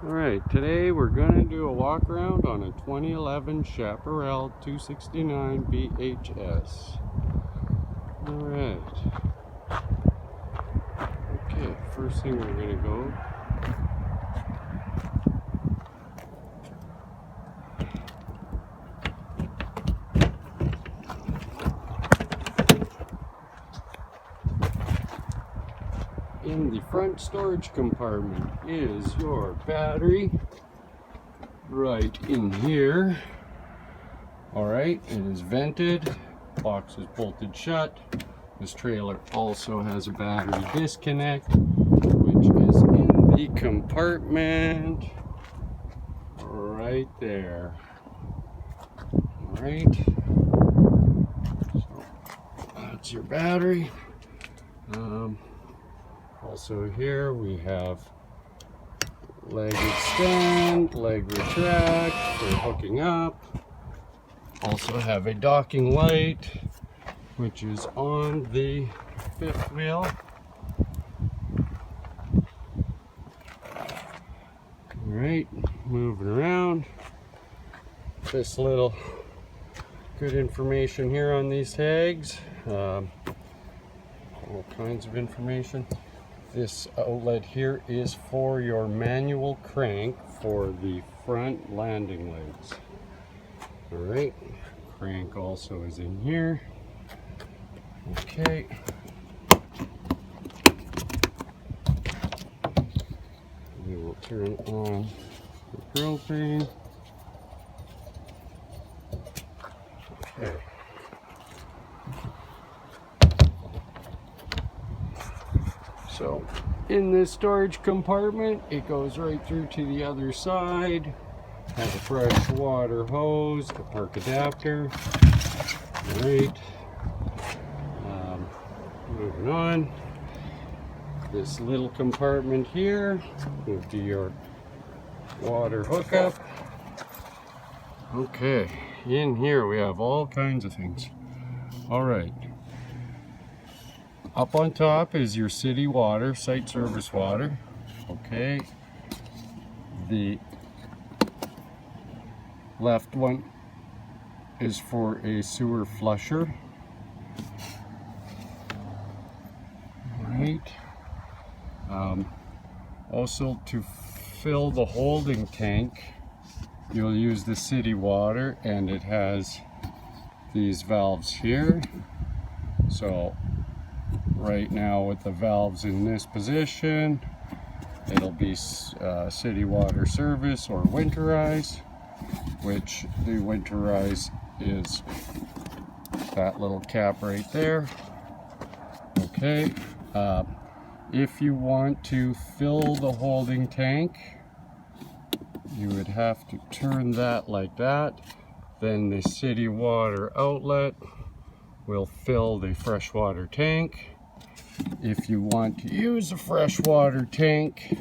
Alright, today we're going to do a walk around on a 2011 Chapparal 269 VHS. Alright. Okay, first thing we're going to go in the front storage compartment is your battery right in here. Alright, it is vented, box is bolted shut. This trailer also has a battery disconnect, which is in the compartment right there. Alright, so that's your battery. Also here we have leg extend, leg retract for hooking up. Also have a docking light, which is on the fifth wheel. Alright, moving around. This little good information here on these tags. All kinds of information. This outlet here is for your manual crank for the front landing legs. Alright, crank also is in here. Okay. We will turn on the propane. Okay. So in this storage compartment, it goes right through to the other side. Has a fresh water hose, a park adapter. Alright. Moving on. This little compartment here will be your water hookup. Okay, in here we have all kinds of things. Alright. Up on top is your city water, site service water. Okay. The left one is for a sewer flusher. Right. Also, to fill the holding tank, you'll use the city water, and it has these valves here. So right now with the valves in this position, it'll be city water service or winterize, which the winterize is that little cap right there. Okay, if you want to fill the holding tank, you would have to turn that like that. Then the city water outlet will fill the freshwater tank. If you want to use a freshwater tank,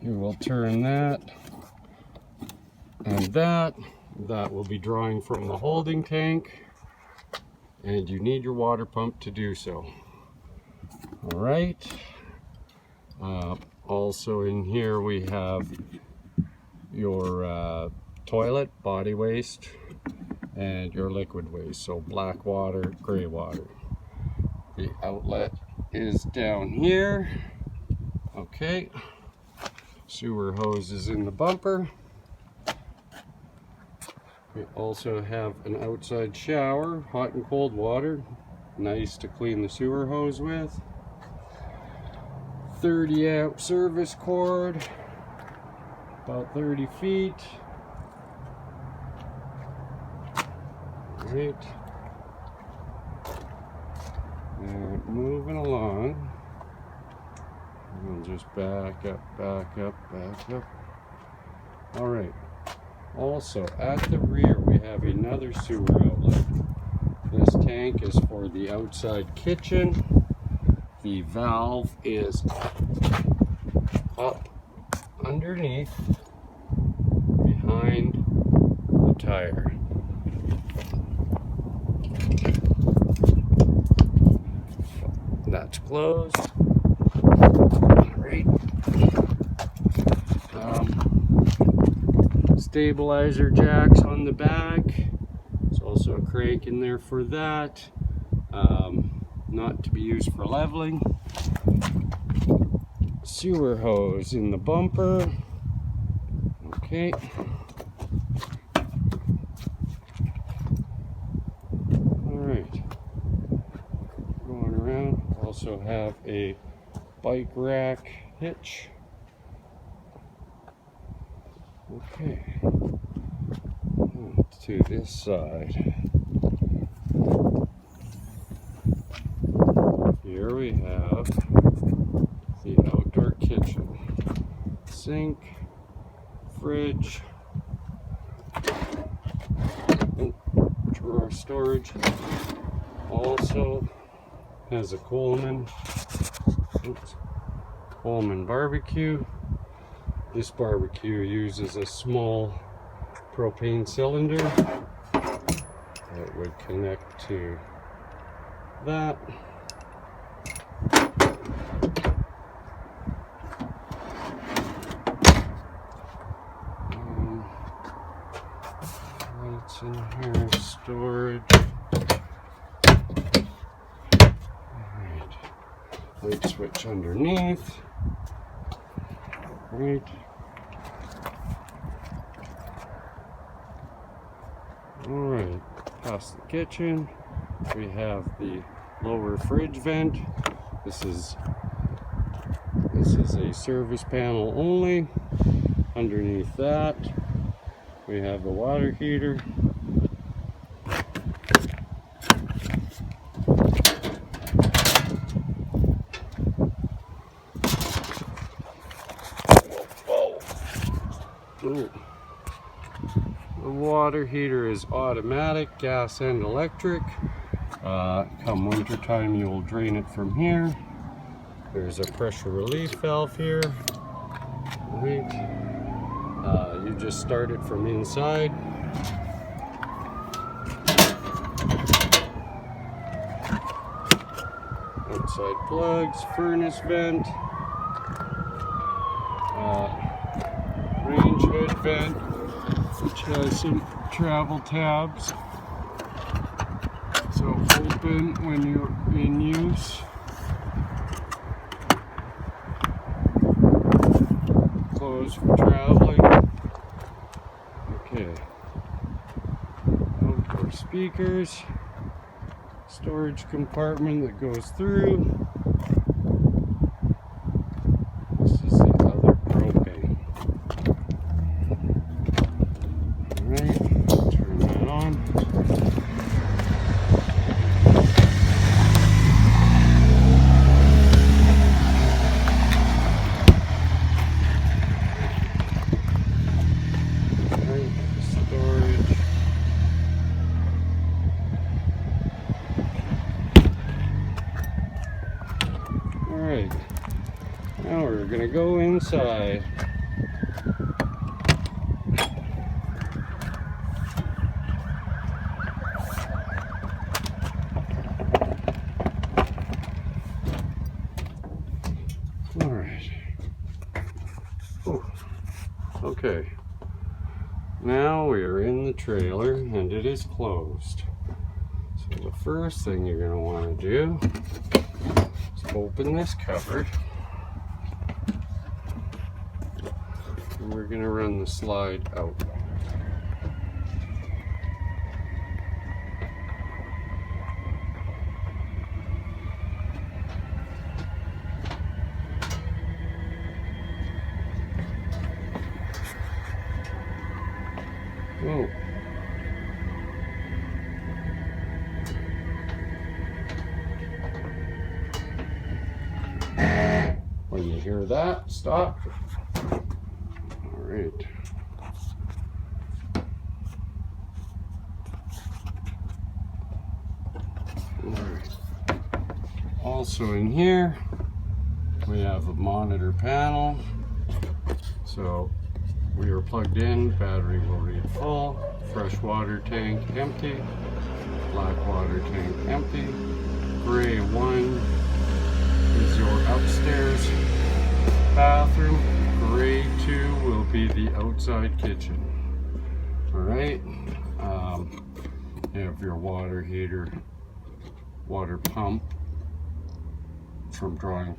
you will turn that and that. That will be drawing from the holding tank, and you need your water pump to do so. All right. Also in here we have your toilet, body waste, and your liquid waste. So black water, gray water. The outlet is down here. Okay. Sewer hose is in the bumper. We also have an outside shower, hot and cold water, nice to clean the sewer hose with. 30 amp service cord, about 30 feet. Right. And moving along, we'll just back up, back up, back up. All right. Also, at the rear, we have another sewer outlet. This tank is for the outside kitchen. The valve is up underneath, behind the tire. That's closed. All right. stabilizer jacks on the back. There's also a crank in there for that. Not to be used for leveling. Sewer hose in the bumper. Okay. Alright. Going around. Also have a bike rack hitch. Okay. To this side. Here we have the outdoor kitchen. Sink, fridge, drawer storage. Also has a Coleman barbecue. This barbecue uses a small propane cylinder that would connect to that. What's in here? Storage. Alright. Light switch underneath. Right. Alright, past the kitchen, we have the lower fridge vent. This is a service panel only. Underneath that, we have the water heater. Ooh. The water heater is automatic, gas and electric. Come winter time, you will drain it from here. There's a pressure relief valve here. Right. You just start it from inside. Outside plugs, furnace vent, range hood vent, which has some travel tabs. So open when you're in use. Close for traveling. Okay. Outdoor speakers. Storage compartment that goes through. This is the other propane. Alright, turn that on. Alright, now we're going to go inside. Alright. Okay. Now we are in the trailer and it is closed. So the first thing you're going to want to do is open this cupboard. And we're going to run the slide out. Whoa. When you hear that, stop. All right. All right. Also in here, we have a monitor panel. So we are plugged in, battery will read full, fresh water tank empty, black water tank empty, gray 1 is your upstairs bathroom, gray 2 will be the outside kitchen. Alright, you have your water heater, water pump for drawing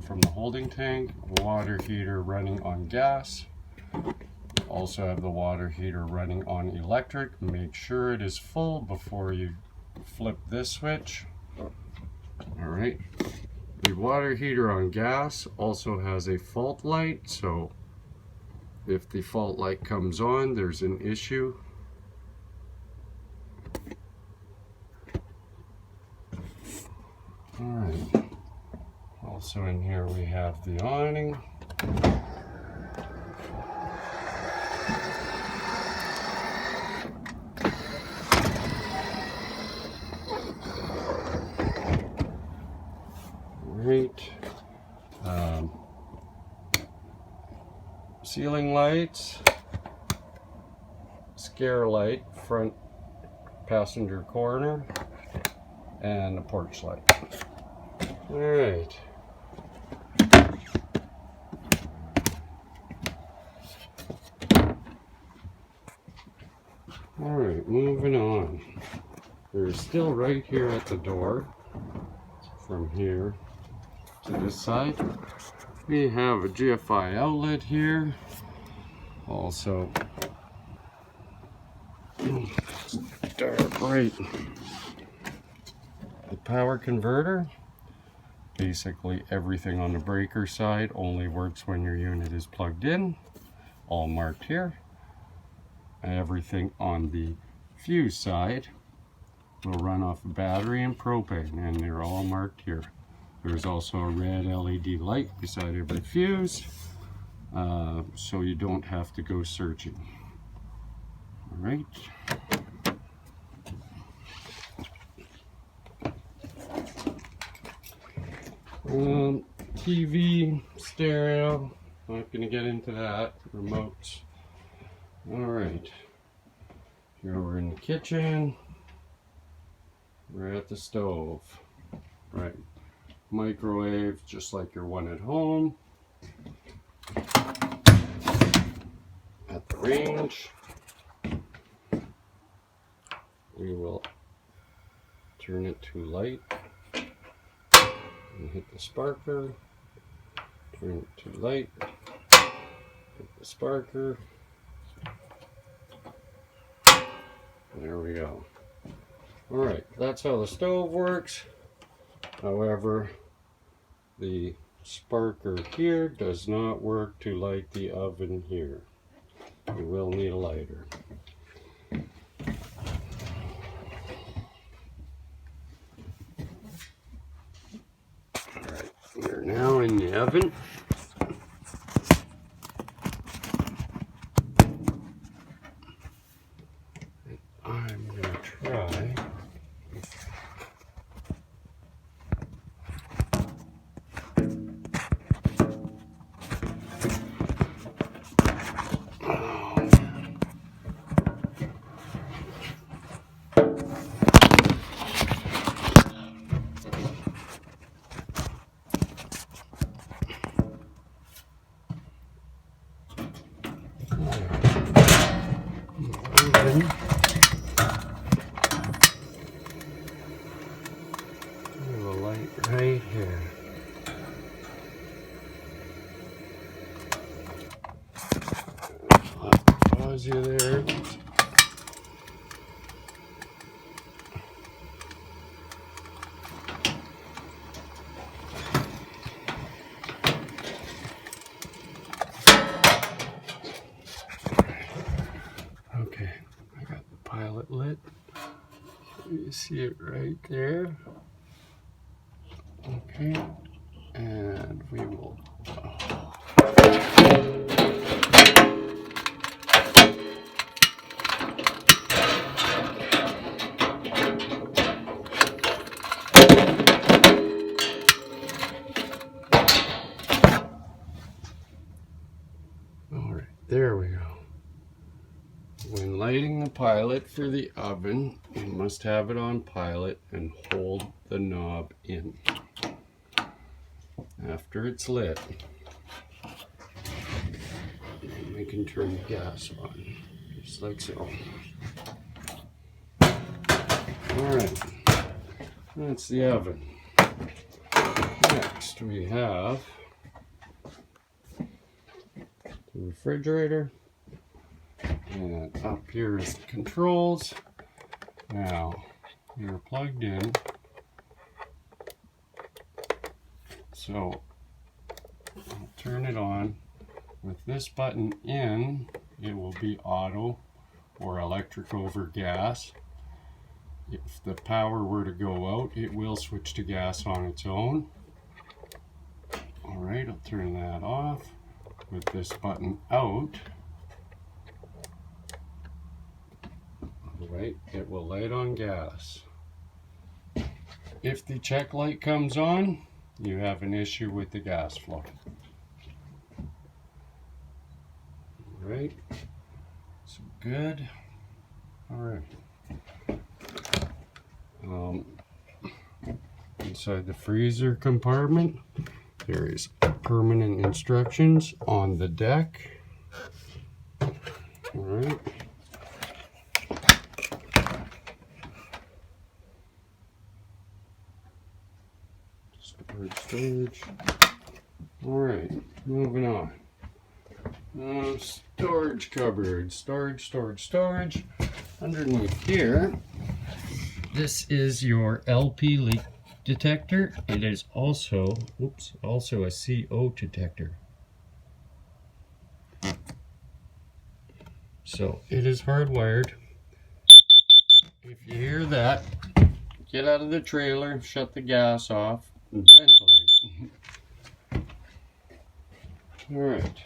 from the holding tank, water heater running on gas. Also have the water heater running on electric. Make sure it is full before you flip this switch. Alright, the water heater on gas also has a fault light, so if the fault light comes on, there's an issue. Alright, also in here we have the awning. Right. Ceiling lights, scare light, front passenger corner, and a porch light. Alright. Alright, moving on. There's still right here at the door, from here to this side, we have a GFI outlet here. Also, dark right. The power converter. Basically everything on the breaker side only works when your unit is plugged in. All marked here. And everything on the fuse side will run off of battery and propane, and they're all marked here. There's also a red LED light beside every fuse, so you don't have to go searching. Alright. TV, stereo, not going to get into that, remotes. Alright, here we're in the kitchen, we're at the stove, right, microwave just like your one at home, at the range. We will turn it to light and hit the sparker, turn it to light, hit the sparker. There we go. Alright, that's how the stove works. However, the sparker here does not work to light the oven here. You will need a lighter. Alright, we're now in the oven. I'm going to try right here. Pause you there. Okay, I got the pilot lit. You see it right there. Okay, and we will. Alright, there we go. When lighting the pilot for the oven, you must have it on pilot and hold the knob in. After it's lit, we can turn the gas on. just like so. Alright, that's the oven. Next we have the refrigerator, and up here is the controls. Now you're plugged in, so I'll turn it on. With this button in, it will be auto or electric over gas. If the power were to go out, it will switch to gas on its own. Alright, I'll turn that off. With this button out, alright, it will light on gas. If the check light comes on, you have an issue with the gas flow. Alright, so good. Alright. Inside the freezer compartment, there is permanent instructions on the deck. Alright. Storage. Alright, moving on. Storage cupboard. Storage. Underneath here, this is your LP leak detector. It is also, also a CO detector. So it is hardwired. If you hear that, get out of the trailer, shut the gas off, and ventilate. Alright.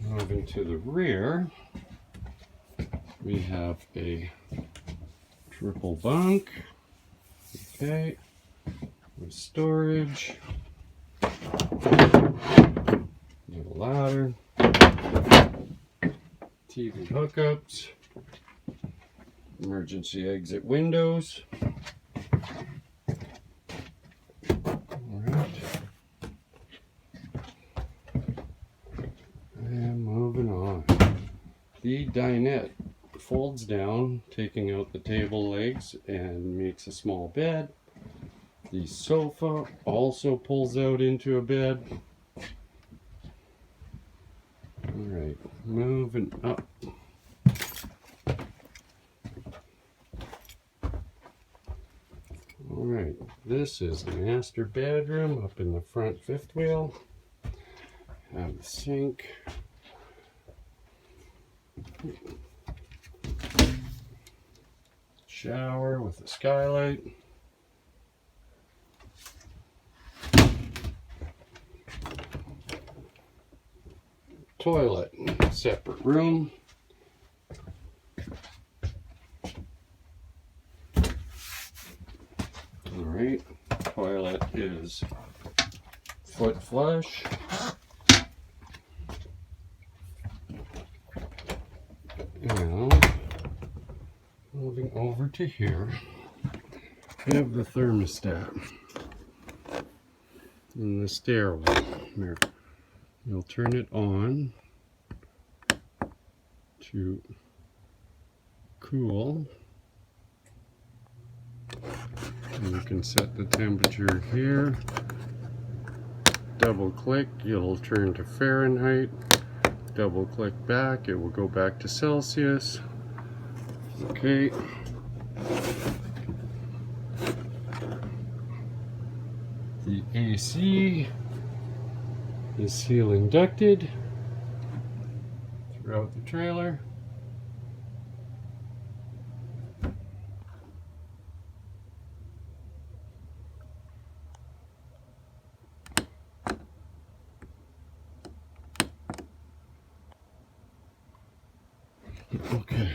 Moving to the rear, we have a triple bunk, okay, with storage, little ladder, TV hookups, emergency exit windows. Alright. And moving on. The dinette folds down, taking out the table legs, and makes a small bed. The sofa also pulls out into a bed. Alright, moving up. Alright, this is the master bedroom up in the front fifth wheel. Have the sink. Shower with a skylight. Toilet, separate room. Alright, toilet is foot flush. Now, moving over to here, we have the thermostat in the stairwell. Here, you'll turn it on to cool. And you can set the temperature here. Double click, you'll turn to Fahrenheit. Double click back, it will go back to Celsius. Okay. The AC is ceiling ducted throughout the trailer. Okay,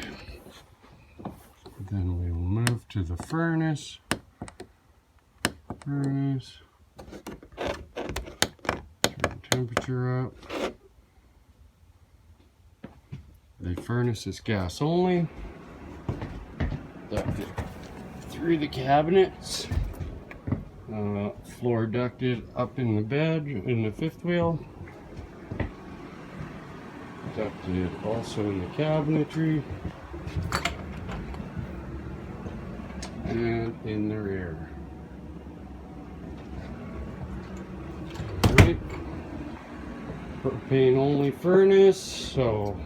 then we will move to the furnace. Turn temperature up. The furnace is gas only. Ducted through the cabinets. Floor ducted up in the bed in the fifth wheel. Protected also in the cabinetry and in the rear. Alright. Propane only furnace, so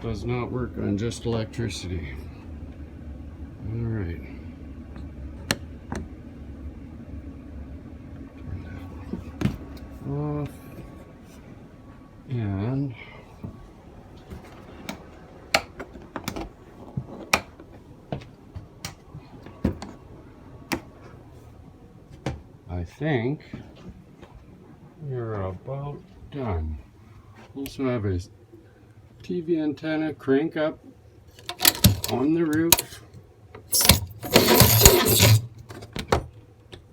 does not work on just electricity. Alright. Off. And I think we're about done. Also have a TV antenna crank up on the roof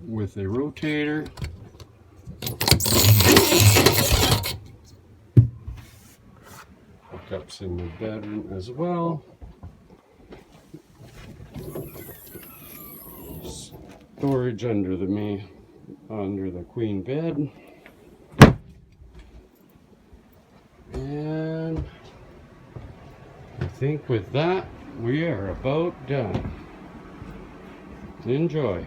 with a rotator. Hookups in the bedroom as well. Storage under the queen bed. And I think with that we are about done. Enjoy.